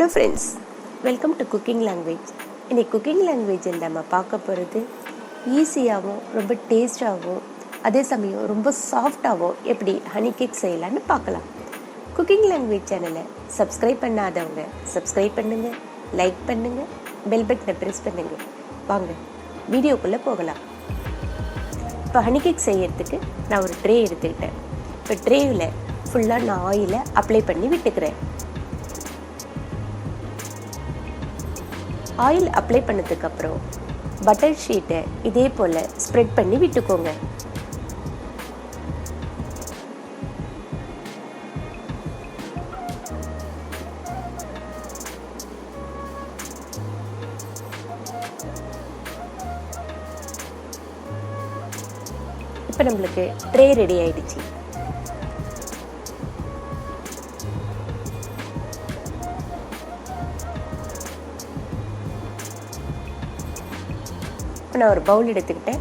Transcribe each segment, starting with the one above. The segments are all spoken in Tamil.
Hello friends, welcome to cooking language. இன்றைக்கி குக்கிங் லாங்குவேஜில் நம்ம பார்க்க போகிறது ஈஸியாகவும் ரொம்ப டேஸ்டாகவும் அதே சமயம் ரொம்ப சாஃப்டாகவும் எப்படி ஹனி கேக் செய்யலான்னு பார்க்கலாம். குக்கிங் லாங்குவேஜ் சேனலை சப்ஸ்கிரைப் பண்ணாதவங்க சப்ஸ்கிரைப் பண்ணுங்கள், லைக் பண்ணுங்கள், பெல் பட்டனை ப்ரெஸ் பண்ணுங்கள். வாங்க வீடியோக்குள்ளே போகலாம். இப்போ ஹனி கேக் செய்யறதுக்கு நான் ஒரு ட்ரே எடுத்துக்கிட்டேன். இப்போ ட்ரேவில் ஃபுல்லாக நான் ஆயிலை அப்ளை பண்ணி விட்டுக்கிறேன். ஆயில் அப்ளை பண்ணதுக்கப்புறம் பட்டர் ஷீட்டை இதே போல் ஸ்ப்ரெட் பண்ணி விட்டுக்கோங்க. இப்போ நம்மளுக்கு ட்ரே ரெடி ஆயிடுச்சு. இப்போ நான் ஒரு பவுல் எடுத்துக்கிட்டேன்,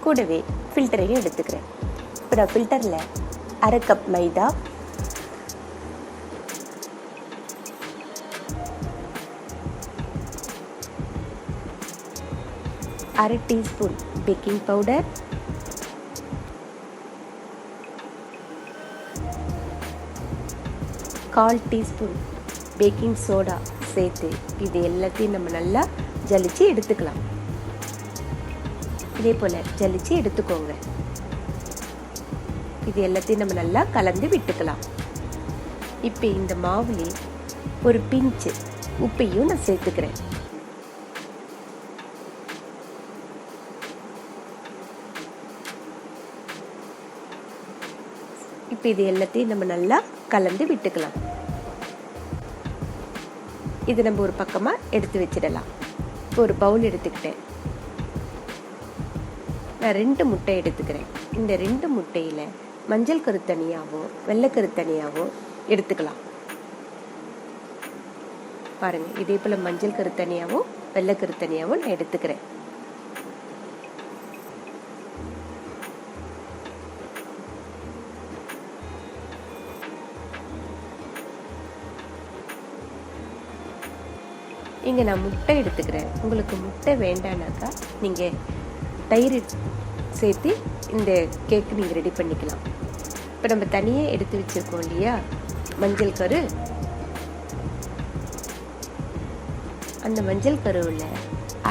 கூடவே ஃபில்டரையும் எடுத்துக்கிறேன். இப்போ நான் ஃபில்டரில் 1/2 கப் மைதா, 1/2 teaspoon baking powder, 1/4 teaspoon baking soda சேர்த்து இது எல்லாத்தையும் நம்ம நல்லா ஜலிச்சு எடுத்துக்கலாம். இதே போல் ஜலிச்சு எடுத்துக்கோங்க. இது எல்லாத்தையும் நம்ம நல்லா கலந்து விட்டுக்கலாம். இப்போ இந்த மாவுலே ஒரு பிஞ்சு உப்பையும் நான் சேர்த்துக்கிறேன். இப்போ இது எல்லாத்தையும் நம்ம நல்லா கலந்து விட்டுக்கலாம். இது நம்ம ஒரு பக்கமாக எடுத்து வச்சிடலாம். இப்போ ஒரு பவுல் எடுத்துக்கிட்டேன். நான் 2 முட்டை எடுத்துக்கிறேன். இந்த 2 முட்டையில் மஞ்சள் கரு தனியாகவும் வெள்ளைக்கரு தனியாகவும் எடுத்துக்கலாம். பாருங்கள், இதே போல் மஞ்சள் கரு தனியாகவும் வெள்ளைக்கரு தனியாகவும் நான் எடுத்துக்கிறேன். இங்கே நான் முட்டை எடுத்துக்கிறேன். உங்களுக்கு முட்டை வேண்டானாக்கா நீங்கள் தயிர் சேர்த்து இந்த கேக்கு நீங்கள் ரெடி பண்ணிக்கலாம். இப்போ நம்ம தனியாக எடுத்து வச்சுருக்கோம் இல்லையா மஞ்சள் கரு, அந்த மஞ்சள் கருவில்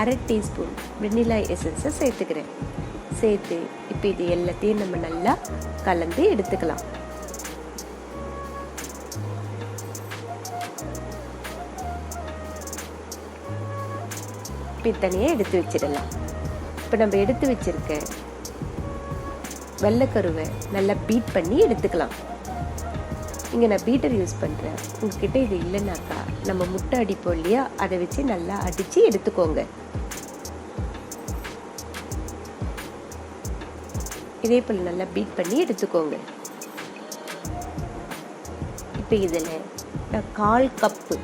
1/2 டீஸ்பூன் வெண்ணிலா எசன்ஸை சேர்த்துக்கிறேன். சேர்த்து இப்போ இது எல்லாத்தையும் நம்ம நல்லா கலந்து எடுத்துக்கலாம். இப்போ தனியாக எடுத்து வச்சிடலாம். இப்போ நம்ம எடுத்து வச்சிருக்க வெள்ளைக்கருவை நல்லா பீட் பண்ணி எடுத்துக்கலாம். இங்கே நான் பீட்டர் யூஸ் பண்ணுறேன். உங்ககிட்ட இது இல்லைனாக்கா நம்ம முட்டை அடிப்போம் இல்லையா, அதை வச்சு நல்லா அடித்து எடுத்துக்கோங்க. இதே போல் நல்லா பீட் பண்ணி எடுத்துக்கோங்க. இப்போ இதில் நான் 1/4 கப்பு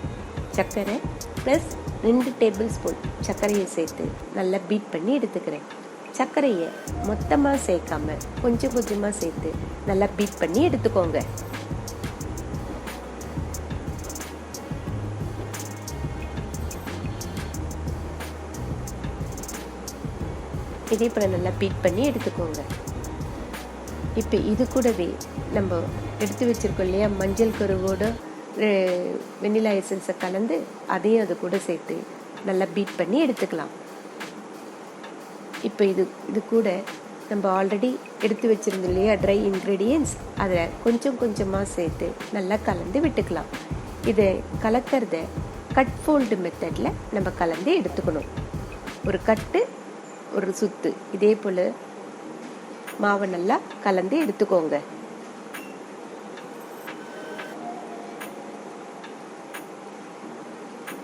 சர்க்கரை ப்ளஸ் 2 டேபிள் ஸ்பூன் சர்க்கரையை சேர்த்து நல்லா பீட் பண்ணி எடுத்துக்கிறேன். சர்க்கரையை மொத்தமாக சேர்க்காம கொஞ்சம் கொஞ்சமாக சேர்த்து நல்லா பீட் பண்ணி எடுத்துக்கோங்க. இதே போல் நல்லா பீட் பண்ணி எடுத்துக்கோங்க. இப்போ இது கூடவே நம்ம எடுத்து வச்சிருக்கோம் இல்லையா மஞ்சள் கருவோட வெண்ணிலா எசன்ஸை கலந்து அதையும் அது கூட சேர்த்து நல்லா பீட் பண்ணி எடுத்துக்கலாம். இப்போ இது கூட நம்ம ஆல்ரெடி எடுத்து வச்சுருந்தோம் இல்லையா ட்ரை இன்க்ரீடியன்ட்ஸ், அதை கொஞ்சம் கொஞ்சமாக சேர்த்து நல்லா கலந்து விட்டுக்கலாம். இதை கலக்கிறத கட் ஃபோல்டு மெத்தடில் நம்ம கலந்து எடுத்துக்கணும். ஒரு கட்டு ஒரு சுத்து இதே போல் மாவை நல்லா கலந்து எடுத்துக்கோங்க.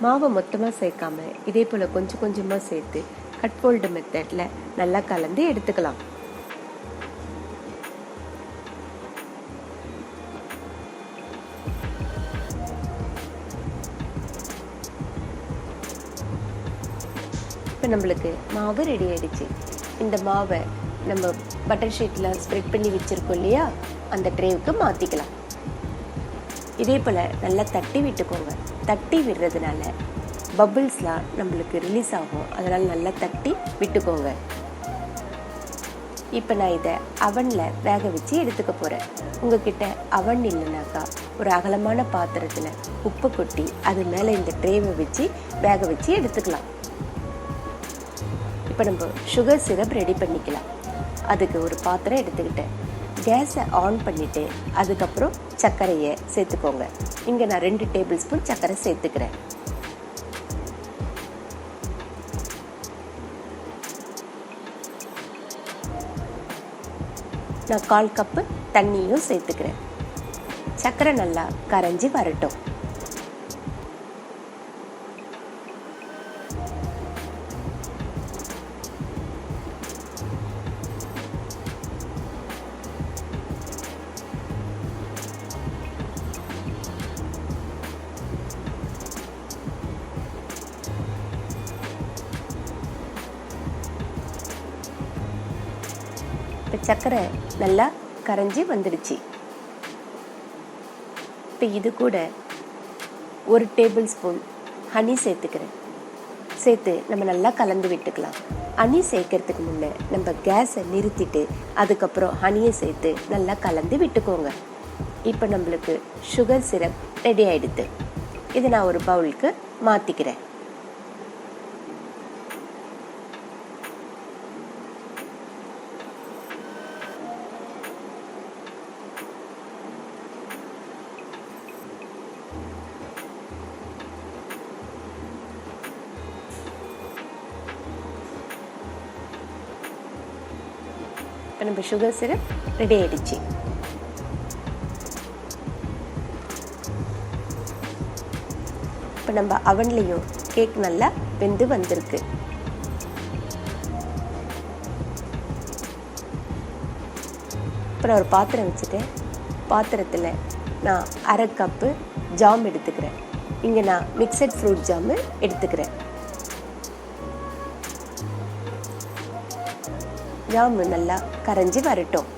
மாவை மொத்தமாக சேர்க்காம இதே போல் கொஞ்சம் கொஞ்சமாக சேர்த்து கட் ஃபோல்டு மெத்தடில் நல்லா கலந்து எடுத்துக்கலாம். இப்போ நம்மளுக்கு மாவு ரெடி ஆயிடுச்சு. இந்த மாவை நம்ம பட்டர் ஷீட்டில் ஸ்ப்ரெட் பண்ணி வச்சுருக்கோம் இல்லையா, அந்த ட்ரேவுக்கு மாற்றிக்கலாம். இதே போல் நல்லா தட்டி விட்டுக்கோங்க. தட்டி விடுறதுனால பபிள்ஸ்லாம் நம்மளுக்கு ரிலீஸ் ஆகும். அதனால் நல்லா தட்டி விட்டுக்கோங்க. இப்போ நான் இதை அவனில் வேக வச்சு எடுத்துக்க போகிறேன். உங்ககிட்ட அவன் இல்லைனாக்கா ஒரு அகலமான பாத்திரத்தில் உப்பு கொட்டி அது மேலே இந்த ட்ரேவை வச்சு வேக வச்சு எடுத்துக்கலாம். இப்போ நம்ம சுகர் சிரப் ரெடி பண்ணிக்கலாம். அதுக்கு ஒரு பாத்திரம் எடுத்துக்கிட்டேன். கேஸை ஆன் பண்ணிவிட்டு அதுக்கப்புறம் சர்க்கரையை சேர்த்துக்கோங்க. இங்கே நான் 2 டேபிள் ஸ்பூன் சர்க்கரை சேர்த்துக்கிறேன். நான் 1/4 கப்பு தண்ணியும் சேர்த்துக்கிறேன். சர்க்கரை நல்லா கரைஞ்சி வரட்டும். இப்போ சர்க்கரை நல்லா கரைஞ்சி வந்துடுச்சு. இப்போ இது கூட 1 டேபிள் ஸ்பூன் ஹனி சேர்த்துக்கிறேன். சேர்த்து நம்ம நல்லா கலந்து விட்டுக்கலாம். ஹனி சேர்க்கறதுக்கு முன்னே நம்ம கேஸை நிறுத்திட்டு அதுக்கப்புறம் ஹனியை சேர்த்து நல்லா கலந்து விட்டுக்கோங்க. இப்போ நம்மளுக்கு சுகர் சிரப் ரெடி ஆகிடுது. இதை நான் ஒரு பவுலுக்கு மாற்றிக்கிறேன். இப்போ நம்ம சுகர் சிரப் ரெடி ஆகிடுச்சு. இப்போ நம்ம அவன்லேயும் கேக் நல்லா வெந்து வந்திருக்கு. இப்போ நான் ஒரு பாத்திரம் வச்சுட்டேன். பாத்திரத்தில் நான் 1/2 கப்பு ஜாம் எடுத்துக்கிறேன். இங்கே நான் மிக்சட் ஃப்ரூட் ஜாமு எடுத்துக்கிறேன். ஜாமு நல்லா கரைஞ்சி வரட்டும்.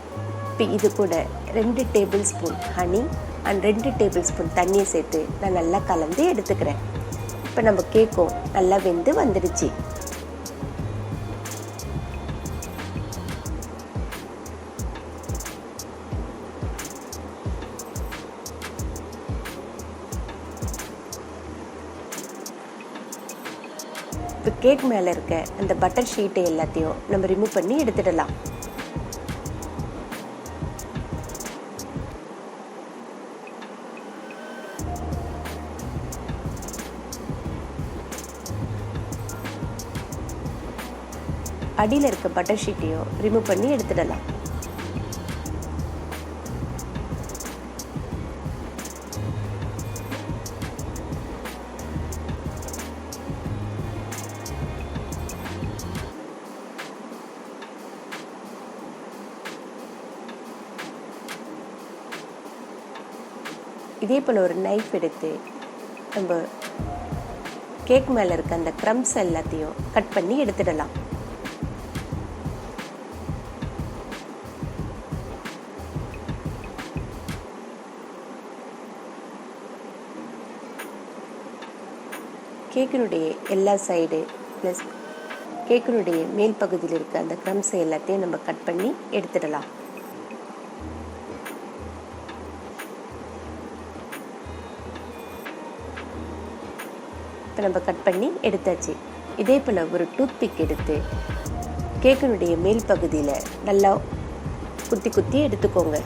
இப்போ இது கூட 2 table spoon honey and 2 table spoon தண்ணியை சேர்த்து நான் நல்லா கலந்து எடுத்துக்கிறேன். இப்போ நம்ம கேக்கும் நல்லா வெந்து வந்துடுச்சு. இப்போ கேக் மேலே இருக்க அந்த பட்டர் ஷீட்டை எல்லாத்தையும் நம்ம ரிமூவ் பண்ணி எடுத்துடலாம். அடியில் இருக்க பட்டர் ஷீட்டையும் ரிமூவ் பண்ணி எடுத்துடலாம். இதே போல் ஒரு நைஃப் எடுத்து நம்ம கேக் மேலே இருக்க அந்த க்ரம்ஸ் எல்லாத்தையும் கட் பண்ணி எடுத்துடலாம். கேக்கினுடைய எல்லா சைடு ப்ளஸ் கேக்கினுடைய மேல் பகுதியில் இருக்க அந்த க்ரம்ஸை எல்லாத்தையும் நம்ம கட் பண்ணி எடுத்துடலாம். இப்போ நம்ம கட் பண்ணி எடுத்தாச்சு. இதே போல் ஒரு டூத்பிக் எடுத்து கேக்கினுடைய மேல் பகுதியில் நல்லா குத்தி குத்தி எடுத்துக்கோங்க.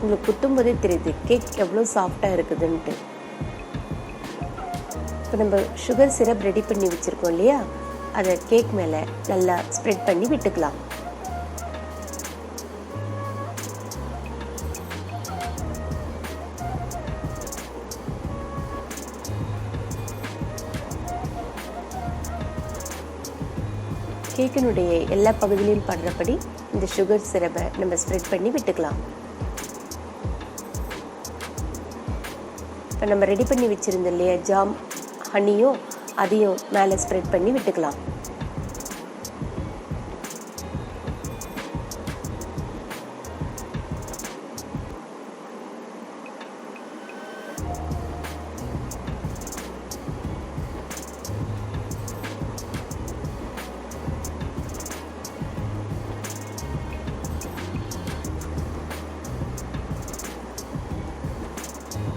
உங்களுக்கு குத்தும் போதே தெரியுது கேக் எவ்வளோ சாஃப்டாக இருக்குதுன்ட்டு. இப்போ நம்ம சுகர் சிரப் ரெடி பண்ணி வச்சுருக்கோம் இல்லையா, அதை கேக் மேலே நல்லா ஸ்ப்ரெட் பண்ணி விட்டுக்கலாம். கேக்கினுடைய எல்லா பகுதியிலையும் படுறபடி இந்த சுகர் சிரப்பை நம்ம ஸ்ப்ரெட் பண்ணி விட்டுக்கலாம். இப்போ நம்ம ரெடி பண்ணி வச்சுருந்தோம் இல்லையா ஜாம் ஹனியும், அதையும் மேலே ஸ்ப்ரெட் பண்ணி விட்டுக்கலாம்.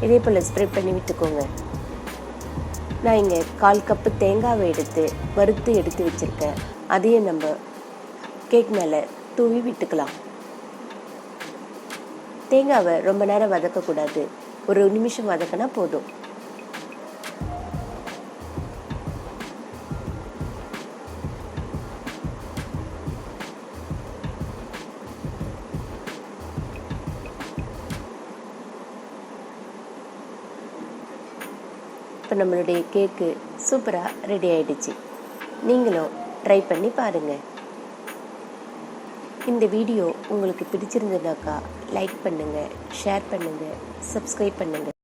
இதே போல் ஸ்ப்ரெட் பண்ணி விட்டுக்கோங்க. நான் இங்கே 1/4 கப்பு தேங்காவை வறுத்து எடுத்து வச்சுருக்கேன். அதையும் நம்ம கேக் மேலே தூவி விட்டுக்கலாம். தேங்காவை ரொம்ப நேரம் வதக்கக்கூடாது, ஒரு நிமிஷம் வதக்கினா போதும். இப்போ நம்மளுடைய கேக்கு சூப்பராக ரெடி ஆயிடுச்சு. நீங்களும் ட்ரை பண்ணி பாருங்கள். இந்த வீடியோ உங்களுக்கு பிடிச்சிருந்ததுனாக்கா லைக் பண்ணுங்கள், ஷேர் பண்ணுங்கள், சப்ஸ்கிரைப் பண்ணுங்கள்.